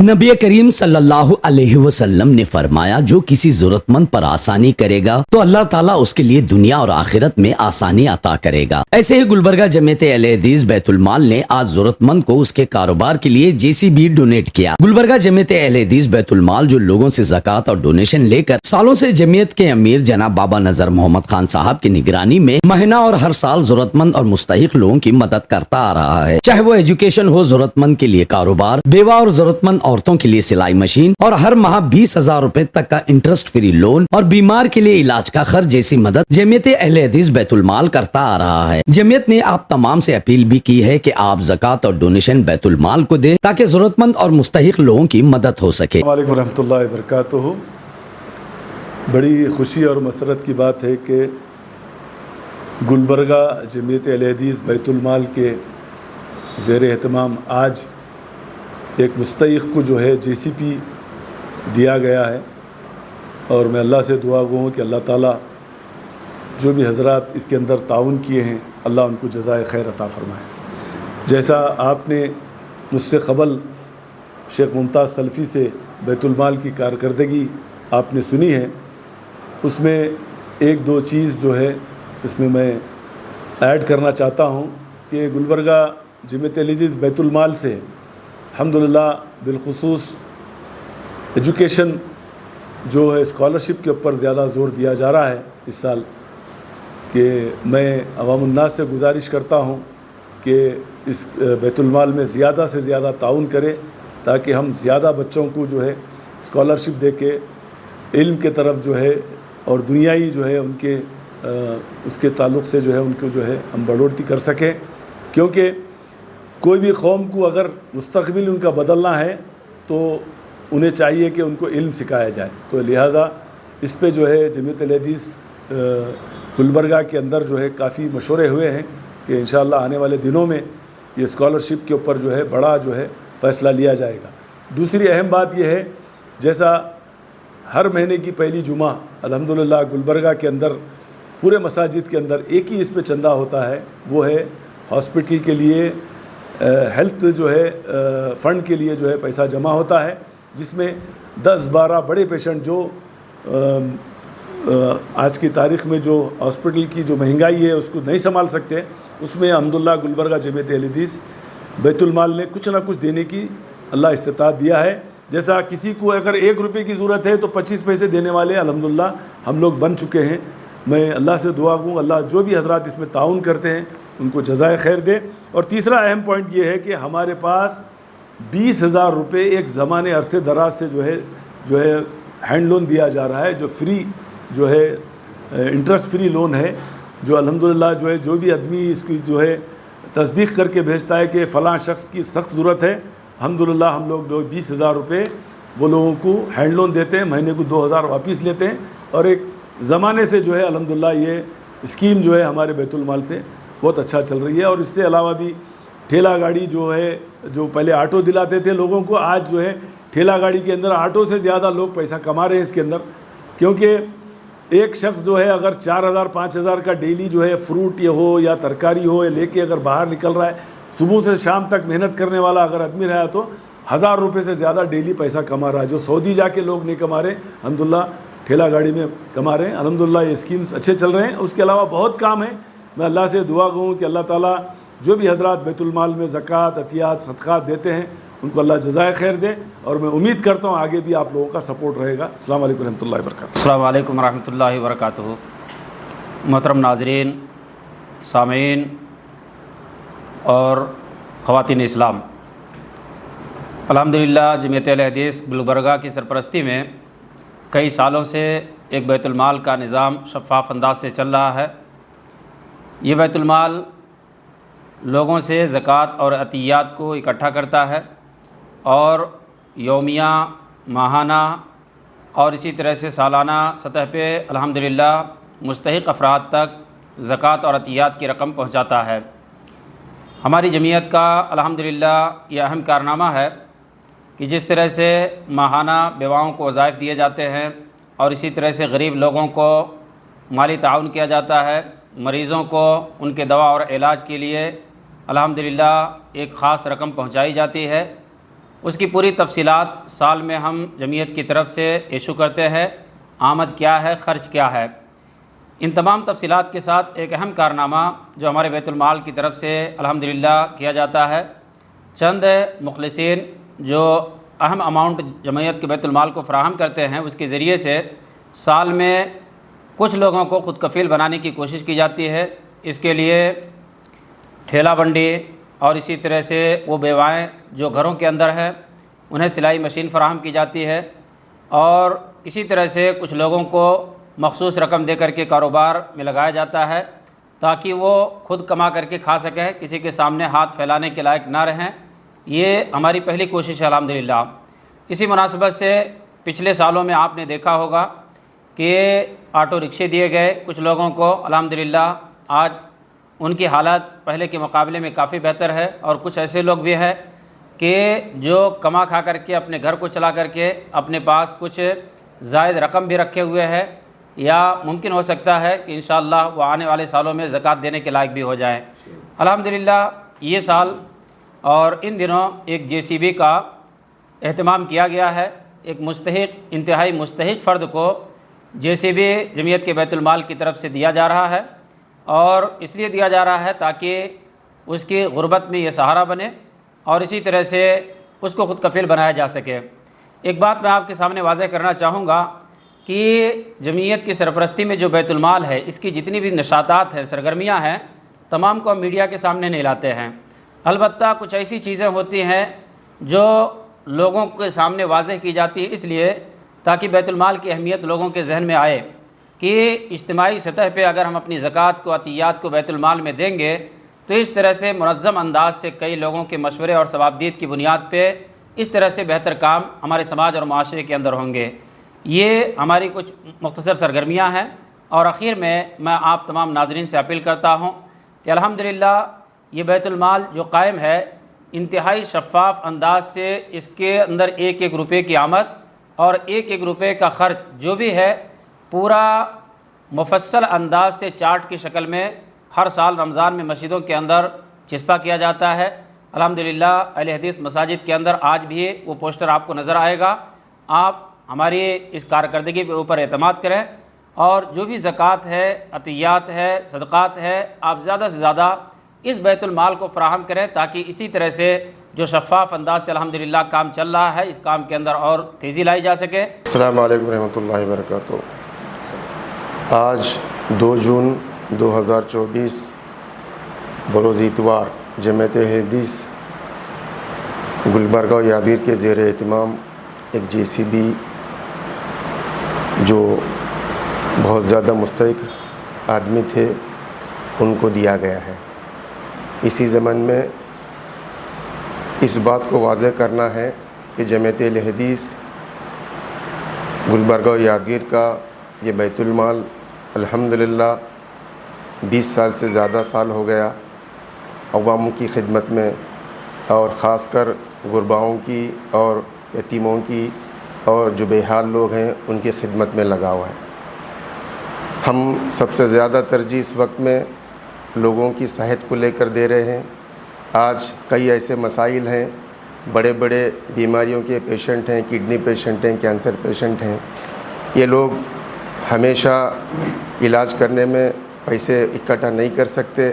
نبی کریم صلی اللہ علیہ وسلم نے فرمایا جو کسی ضرورت مند پر آسانی کرے گا تو اللہ تعالیٰ اس کے لیے دنیا اور آخرت میں آسانی عطا کرے گا۔ ایسے ہی گلبرگہ جمعیت اہل حدیث بیت المال نے آج ضرورت مند کو اس کے کاروبار کے لیے JCB ڈونیٹ کیا۔ گلبرگہ جمعیت اہل حدیث بیت المال جو لوگوں سے زکوٰۃ اور ڈونیشن لے کر سالوں سے جمعیت کے امیر جناب بابا نذر محمد خان صاحب کی نگرانی میں مہینہ اور ہر سال ضرورت مند اور مستحق لوگوں کی مدد کرتا آ رہا ہے، چاہے وہ ایجوکیشن ہو، ضرورت مند کے لیے کاروبار، بیوہ اور ضرورت مند عورتوں کے لیے سلائی مشین اور ہر ماہ 20,000 روپے تک کا انٹرسٹ فری لون اور بیمار کے لیے علاج کا خرچ جیسی مدد جمعیت اہل حدیث بیت المال کرتا آ رہا ہے۔ جمعیت نے آپ تمام سے اپیل بھی کی ہے کہ آپ زکوٰۃ اور ڈونیشن بیت المال کو دیں تاکہ ضرورت مند اور مستحق لوگوں کی مدد ہو سکے۔ السلام علیکم ورحمۃ اللہ وبرکاتہ۔ بڑی خوشی اور مسرت کی بات ہے کہ گلبرگہ جمعیت اہل حدیث بیت المال کے زیر اہتمام آج ایک مستحق کو جو ہے JCB دیا گیا ہے، اور میں اللہ سے دعا گو ہوں کہ اللہ تعالیٰ جو بھی حضرات اس کے اندر تعاون کیے ہیں اللہ ان کو جزائے خیر عطا فرمائے۔ جیسا آپ نے مجھ سے قبل شیخ ممتاز سلفی سے بیت المال کی کارکردگی آپ نے سنی ہے، اس میں ایک دو چیز جو ہے اس میں ایڈ کرنا چاہتا ہوں کہ گلبرگہ جمعیت اہل حدیث بیت المال سے الحمدللہ بالخصوص ایجوکیشن جو ہے اسکالرشپ کے اوپر زیادہ زور دیا جا رہا ہے اس سال، کہ میں عوام الناس سے گزارش کرتا ہوں کہ اس بیت المال میں زیادہ سے زیادہ تعاون کرے تاکہ ہم زیادہ بچوں کو جو ہے اسکالرشپ دے کے علم کے طرف جو ہے اور دنیائی جو ہے ان کے اس کے تعلق سے جو ہے ان کو جو ہے ہم بڑھوتری کر سکیں، کیونکہ کوئی بھی قوم کو اگر مستقبل ان کا بدلنا ہے تو انہیں چاہیے کہ ان کو علم سکھایا جائے۔ تو لہٰذا اس پہ جو ہے جمعیت اہل حدیث گلبرگہ کے اندر جو ہے کافی مشورے ہوئے ہیں کہ انشاءاللہ آنے والے دنوں میں یہ اسکالرشپ کے اوپر جو ہے بڑا جو ہے فیصلہ لیا جائے گا۔ دوسری اہم بات یہ ہے، جیسا ہر مہینے کی پہلی جمعہ الحمدللہ گلبرگہ کے اندر پورے مساجد کے اندر ایک ہی اس پہ چندہ ہوتا ہے، وہ ہے ہاسپٹل کے لیے ہیلتھ جو ہے فنڈ کے لیے جو ہے پیسہ جمع ہوتا ہے، جس میں 10-12 بڑے پیشنٹ جو آج کی تاریخ میں جو ہاسپٹل کی جو مہنگائی ہے اس کو نہیں سنبھال سکتے، اس میں الحمدللہ گلبرگہ جمعیت اہل حدیث بیت المال نے کچھ نہ کچھ دینے کی اللہ استطاعت دیا ہے۔ جیسا کسی کو اگر 1 روپے کی ضرورت ہے تو 25 پیسے دینے والے الحمدللہ ہم لوگ بن چکے ہیں۔ میں اللہ سے دعا کروں اللہ جو بھی حضرات اس میں تعاون کرتے ہیں ان کو جزائے خیر دے۔ اور تیسرا اہم پوائنٹ یہ ہے کہ ہمارے پاس 20,000 روپے ایک زمانے عرصے دراز سے جو ہے ہینڈ لون دیا جا رہا ہے، جو فری جو ہے انٹرسٹ فری لون ہے، جو الحمدللہ جو بھی آدمی اس کی جو ہے تصدیق کر کے بھیجتا ہے کہ فلاں شخص کی سخت ضرورت ہے، الحمدللہ ہم لوگ 20,000 روپے وہ لوگوں کو ہینڈ لون دیتے ہیں، مہینے کو 2,000 واپس لیتے ہیں، اور ایک زمانے سے جو ہے الحمدللہ یہ اسکیم جو ہے ہمارے بیت المال سے بہت اچھا چل رہی ہے۔ اور اس سے علاوہ بھی ٹھیلا گاڑی جو ہے، جو پہلے آٹو دلاتے تھے لوگوں کو، آج جو ہے ٹھیلا گاڑی کے اندر آٹو سے زیادہ لوگ پیسہ کما رہے ہیں اس کے اندر، کیونکہ ایک شخص جو ہے اگر 4,000-5,000 کا ڈیلی جو ہے فروٹ یہ ہو یا ترکاری ہو لے کے اگر باہر نکل رہا ہے، صبح سے شام تک محنت کرنے والا اگر آدمی رہا تو 1,000 روپے سے زیادہ ڈیلی پیسہ کما رہا ہے، جو سعودی جا کے لوگ نہیں کما رہے، الحمدللہ ٹھیلا گاڑی میں کما رہے ہیں۔ الحمدللہ یہ اسکیمز اچھے چل رہے ہیں۔ اس کے علاوہ بہت کام ہے، میں اللہ سے دعا کروں کہ اللہ تعالیٰ جو بھی حضرات بیت المال میں زکوٰۃ، عطیات، صدقات دیتے ہیں ان کو اللہ جزائے خیر دے، اور میں امید کرتا ہوں آگے بھی آپ لوگوں کا سپورٹ رہے گا۔ السلام علیکم ورحمۃ اللہ وبرکاتہ۔ السلام علیکم ورحمۃ اللہ وبرکاتہ۔ محترم ناظرین، سامعین اور خواتین اسلام، الحمدللہ جمعیت اہل حدیث گلبرگہ کی سرپرستی میں کئی سالوں سے ایک بیت المال کا نظام شفاف انداز سے چل رہا ہے۔ یہ بیت المال لوگوں سے زکوٰۃ اور عطیات کو اکٹھا کرتا ہے، اور یومیہ، ماہانہ اور اسی طرح سے سالانہ سطح پہ الحمدللہ مستحق افراد تک زکوٰۃ اور عطیات کی رقم پہنچاتا ہے۔ ہماری جمعیت کا الحمدللہ یہ اہم کارنامہ ہے کہ جس طرح سے ماہانہ بیواؤں کو وظائف دیے جاتے ہیں، اور اسی طرح سے غریب لوگوں کو مالی تعاون کیا جاتا ہے، مریضوں کو ان کے دوا اور علاج کے لیے الحمدللہ ایک خاص رقم پہنچائی جاتی ہے، اس کی پوری تفصیلات سال میں ہم جمعیت کی طرف سے ایشو کرتے ہیں، آمد کیا ہے، خرچ کیا ہے۔ ان تمام تفصیلات کے ساتھ ایک اہم کارنامہ جو ہمارے بیت المال کی طرف سے الحمدللہ کیا جاتا ہے، چند مخلصین جو اہم اماؤنٹ جمعیت کے بیت المال کو فراہم کرتے ہیں، اس کے ذریعے سے سال میں کچھ لوگوں کو خود کفیل بنانے کی کوشش کی جاتی ہے۔ اس کے لیے ٹھیلا بنڈی اور اسی طرح سے وہ بیوائیں جو گھروں کے اندر ہیں انہیں سلائی مشین فراہم کی جاتی ہے، اور اسی طرح سے کچھ لوگوں کو مخصوص رقم دے کر کے کاروبار میں لگایا جاتا ہے تاکہ وہ خود کما کر کے کھا سکیں، کسی کے سامنے ہاتھ پھیلانے کے لائق نہ رہیں۔ یہ ہماری پہلی کوشش ہے الحمدللہ۔ اسی مناسبت سے پچھلے سالوں میں آپ نے دیکھا ہوگا کہ آٹو رکشے دیے گئے کچھ لوگوں کو، الحمدللہ آج ان کی حالت پہلے کے مقابلے میں کافی بہتر ہے، اور کچھ ایسے لوگ بھی ہیں کہ جو کما کھا کر کے اپنے گھر کو چلا کر کے اپنے پاس کچھ زائد رقم بھی رکھے ہوئے ہیں، یا ممکن ہو سکتا ہے کہ انشاءاللہ وہ آنے والے سالوں میں زکوٰۃ دینے کے لائق بھی ہو جائیں۔ الحمدللہ یہ سال اور ان دنوں ایک JCB کا اہتمام کیا گیا ہے۔ ایک مستحق، انتہائی مستحق فرد کو JCB جمعیت کے بیت المال کی طرف سے دیا جا رہا ہے، اور اس لیے دیا جا رہا ہے تاکہ اس کی غربت میں یہ سہارا بنے اور اسی طرح سے اس کو خود کفیل بنایا جا سکے۔ ایک بات میں آپ کے سامنے واضح کرنا چاہوں گا کہ جمعیت کی سرپرستی میں جو بیت المال ہے، اس کی جتنی بھی نشاطات ہیں، سرگرمیاں ہیں، تمام کو ہم میڈیا کے سامنے نہیں لاتے ہیں۔ البتہ کچھ ایسی چیزیں ہوتی ہیں جو لوگوں کے سامنے واضح کی جاتی ہے، اس لیے تاکہ بیت المال کی اہمیت لوگوں کے ذہن میں آئے کہ اجتماعی سطح پہ اگر ہم اپنی زکوٰۃ کو، عطیات کو بیت المال میں دیں گے تو اس طرح سے منظم انداز سے کئی لوگوں کے مشورے اور ثوابدید کی بنیاد پہ اس طرح سے بہتر کام ہمارے سماج اور معاشرے کے اندر ہوں گے۔ یہ ہماری کچھ مختصر سرگرمیاں ہیں، اور اخیر میں آپ تمام ناظرین سے اپیل کرتا ہوں کہ الحمدللہ یہ بیت المال جو قائم ہے، انتہائی شفاف انداز سے اس کے اندر ایک ایک روپے کی آمد اور ایک ایک روپے کا خرچ جو بھی ہے پورا مفصل انداز سے چارٹ کی شکل میں ہر سال رمضان میں مسجدوں کے اندر چسپاں کیا جاتا ہے۔ الحمدللہ اہل حدیث مساجد کے اندر آج بھی وہ پوسٹر آپ کو نظر آئے گا۔ آپ ہماری اس کارکردگی کے اوپر اعتماد کریں، اور جو بھی زکوٰۃ ہے، عطیات ہے، صدقات ہے، آپ زیادہ سے زیادہ اس بیت المال کو فراہم کریں تاکہ اسی طرح سے جو شفاف انداز سے الحمدللہ کام چل رہا ہے، اس کام کے اندر اور تیزی لائی جا سکے۔ السلام علیکم ورحمۃ اللہ وبرکاتہ۔ آج 2 جون 2024 بروز اتوار جمعیت حدیث گلبرگہ و یادگیر کے زیر اہتمام ایک JCB جو بہت زیادہ مستحق آدمی تھے ان کو دیا گیا ہے۔ اسی ضمن میں اس بات کو واضح کرنا ہے کہ جمعیت حدیث گلبرگہ و یادگیر کا یہ بیت المال الحمدللہ 20 سال سے زیادہ سال ہو گیا عوام کی خدمت میں، اور خاص کر غرباؤں کی اور یتیموں کی اور جو بے حال لوگ ہیں ان کی خدمت میں لگا ہوا ہے۔ ہم سب سے زیادہ ترجیح اس وقت میں لوگوں کی صحت کو لے کر دے رہے ہیں۔ آج کئی ایسے مسائل ہیں، بڑے بڑے بیماریوں کے پیشنٹ ہیں، کڈنی پیشنٹ ہیں، کینسر پیشنٹ ہیں۔ یہ لوگ ہمیشہ علاج کرنے میں پیسے اکٹھا نہیں کر سکتے۔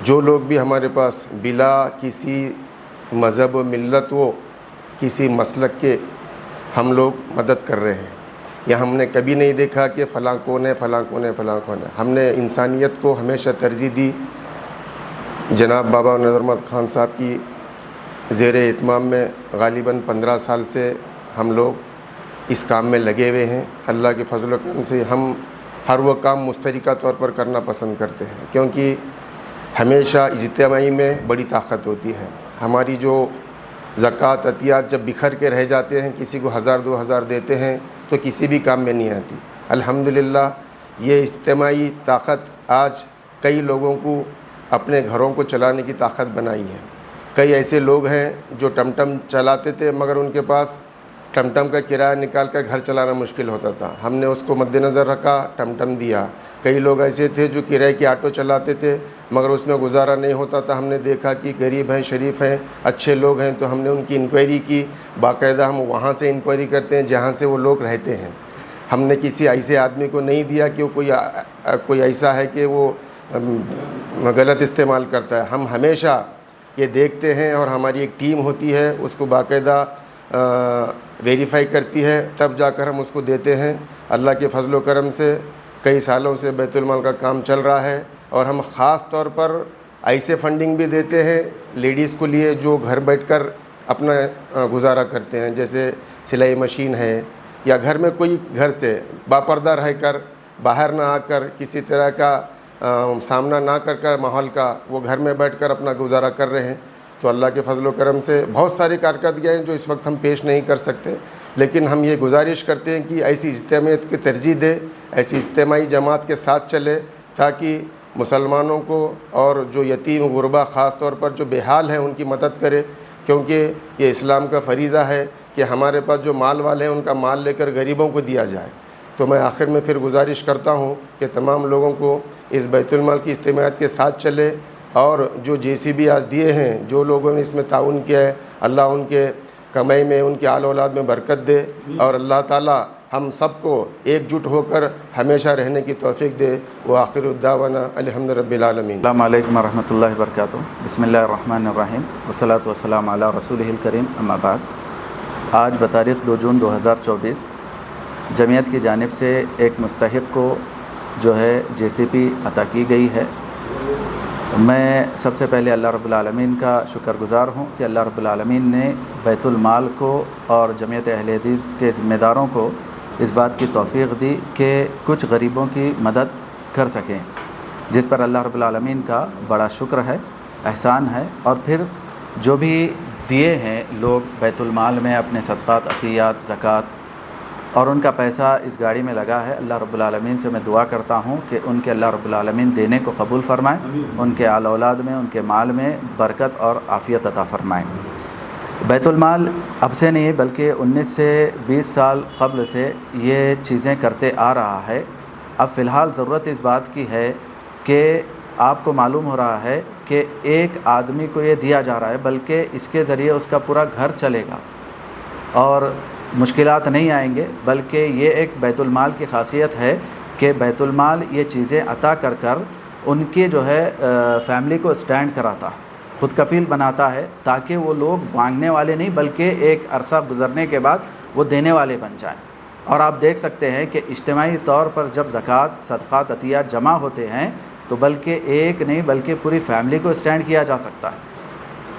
جو لوگ بھی ہمارے پاس بلا کسی مذہب و ملت و کسی مسلک کے ہم لوگ مدد کر رہے ہیں، یا ہم نے کبھی نہیں دیکھا کہ فلاں کون ہے، فلاں کون ہے، فلاں کون ہے۔ ہم نے انسانیت کو ہمیشہ ترجیح دی۔ جناب بابا نذر احمد خان صاحب کی زیر اہتمام میں غالباً 15 سال سے ہم لوگ اس کام میں لگے ہوئے ہیں۔ اللہ کے فضل و کرم سے ہم ہر وہ کام مشترکہ طور پر کرنا پسند کرتے ہیں، کیونکہ ہمیشہ اجتماعی میں بڑی طاقت ہوتی ہے۔ ہماری جو زکوٰۃ عطیات جب بکھر کے رہ جاتے ہیں، کسی کو 1000 2000 دیتے ہیں تو کسی بھی کام میں نہیں آتی۔ الحمدللہ یہ اجتماعی طاقت آج کئی لوگوں کو اپنے گھروں کو چلانے کی طاقت بنائی ہے۔ کئی ایسے لوگ ہیں جو ٹم ٹم چلاتے تھے مگر ان کے پاس ٹم ٹم کا کرایہ نکال کر گھر چلانا مشکل ہوتا تھا. ہم نے اس کو مد نظر رکھا, ٹم ٹم دیا. کئی لوگ ایسے تھے جو کرائے کی آٹو چلاتے تھے مگر اس میں گزارا نہیں ہوتا تھا. ہم نے دیکھا کہ غریب ہیں, شریف ہیں, اچھے لوگ ہیں, تو ہم نے ان کی انکوائری کی. باقاعدہ ہم وہاں سے انکوائری کرتے ہیں جہاں سے وہ لوگ رہتے ہیں. ہم نے کسی ایسے آدمی کو نہیں دیا کہ وہ کوئی ایسا ہے کہ وہ غلط استعمال کرتا ہے. ہم ہمیشہ یہ دیکھتے ہیں اور ہماری ایک ٹیم ہوتی ہے اس کو باقاعدہ ویریفائی کرتی ہے, تب جا کر ہم اس کو دیتے ہیں. اللہ کے فضل و کرم سے کئی سالوں سے بیت المال کا کام چل رہا ہے, اور ہم خاص طور پر ایسے فنڈنگ بھی دیتے ہیں لیڈیز کو لیے جو گھر بیٹھ کر اپنا گزارا کرتے ہیں, جیسے سلائی مشین ہے, یا گھر میں کوئی گھر سے باپردہ رہ کر باہر نہ آ کر کسی طرح کا سامنا نہ کر ماحول کا وہ گھر میں بیٹھ کر اپنا گزارا کر رہے ہیں. تو اللہ کے فضل و کرم سے بہت ساری کارکردگیاں ہیں جو اس وقت ہم پیش نہیں کر سکتے, لیکن ہم یہ گزارش کرتے ہیں کہ ایسی اجتماعیت کی ترجیح دے, ایسی اجتماعی جماعت کے ساتھ چلے, تاکہ مسلمانوں کو اور جو یتیم غربا خاص طور پر جو بے حال ہیں ان کی مدد کرے, کیونکہ یہ اسلام کا فریضہ ہے کہ ہمارے پاس جو مال والے ہیں ان کا مال لے کر غریبوں کو دیا جائے. تو میں آخر میں پھر گزارش کرتا ہوں کہ تمام لوگوں کو اس بیت المال کی اجتماعیت کے ساتھ چلے, اور جو JCB آج دیے ہیں, جو لوگوں نے اس میں تعاون کیا ہے, اللہ ان کے کمائی میں, ان کے آل اولاد میں برکت دے, اور اللہ تعالیٰ ہم سب کو ایک جٹ ہو کر ہمیشہ رہنے کی توفیق دے. وآخر الدعوانا الحمد رب العالمین. السلام علیکم ورحمۃ اللہ وبرکاتہ. بسم اللہ الرحمن الرحیم, والصلاۃ والسلام علی رسولہ الکریم, اما بعد. آج بتاریخ 2 جون 2024 جمعیت کی جانب سے ایک مستحق کو جو ہے JCP عطا کی گئی ہے. میں سب سے پہلے اللہ رب العالمین کا شکر گزار ہوں کہ اللہ رب العالمین نے بیت المال کو اور جمعیت اہل حدیث کے ذمہ داروں کو اس بات کی توفیق دی کہ کچھ غریبوں کی مدد کر سکیں, جس پر اللہ رب العالمین کا بڑا شکر ہے, احسان ہے. اور پھر جو بھی دیے ہیں لوگ بیت المال میں اپنے صدقات, عطیات, زکوٰۃ, اور ان کا پیسہ اس گاڑی میں لگا ہے, اللہ رب العالمین سے میں دعا کرتا ہوں کہ ان کے اللہ رب العالمین دینے کو قبول فرمائیں, ان کے آل اولاد میں, ان کے مال میں برکت اور عافیت عطا فرمائیں. بیت المال اب سے نہیں بلکہ 19 سے 20 سال قبل سے یہ چیزیں کرتے آ رہا ہے. اب فی الحال ضرورت اس بات کی ہے کہ آپ کو معلوم ہو رہا ہے کہ ایک آدمی کو یہ دیا جا رہا ہے, بلکہ اس کے ذریعے اس کا پورا گھر چلے گا اور مشکلات نہیں آئیں گے. بلکہ یہ ایک بیت المال کی خاصیت ہے کہ بیت المال یہ چیزیں عطا کر کر ان کی جو ہے فیملی کو اسٹینڈ کراتا, خود کفیل بناتا ہے, تاکہ وہ لوگ مانگنے والے نہیں بلکہ ایک عرصہ گزرنے کے بعد وہ دینے والے بن جائیں. اور آپ دیکھ سکتے ہیں کہ اجتماعی طور پر جب زکوٰۃ, صدقات, عطیات جمع ہوتے ہیں تو بلکہ ایک نہیں بلکہ پوری فیملی کو اسٹینڈ کیا جا سکتا ہے.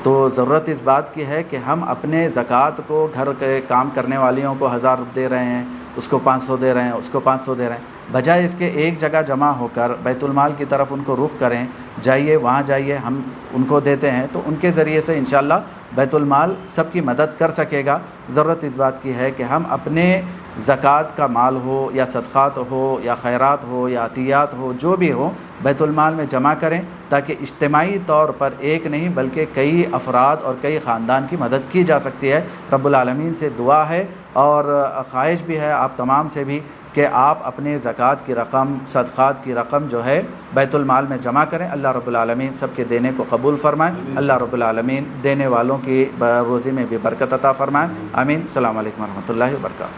تو ضرورت اس بات کی ہے کہ ہم اپنے زکوٰۃ کو گھر کے کام کرنے والیوں کو 1000 دے رہے ہیں, اس کو 500 دے رہے ہیں, اس کو 500 دے رہے ہیں, بجائے اس کے ایک جگہ جمع ہو کر بیت المال کی طرف ان کو رخ کریں, جائیے وہاں جائیے, ہم ان کو دیتے ہیں تو ان کے ذریعے سے انشاءاللہ بیت المال سب کی مدد کر سکے گا. ضرورت اس بات کی ہے کہ ہم اپنے زکوٰۃ کا مال ہو یا صدقات ہو یا خیرات ہو یا عطیات ہو, جو بھی ہو, بیت المال میں جمع کریں, تاکہ اجتماعی طور پر ایک نہیں بلکہ کئی افراد اور کئی خاندان کی مدد کی جا سکتی ہے. رب العالمین سے دعا ہے اور خواہش بھی ہے آپ تمام سے بھی کہ آپ اپنے زکوٰۃ کی رقم, صدقات کی رقم جو ہے بیت المال میں جمع کریں. اللہ رب العالمین سب کے دینے کو قبول فرمائیں. اللہ رب العالمین دینے والوں کی روزی میں بھی برکت عطا فرمائیں. آمین. السلام علیکم ورحمۃ اللہ وبرکاتہ.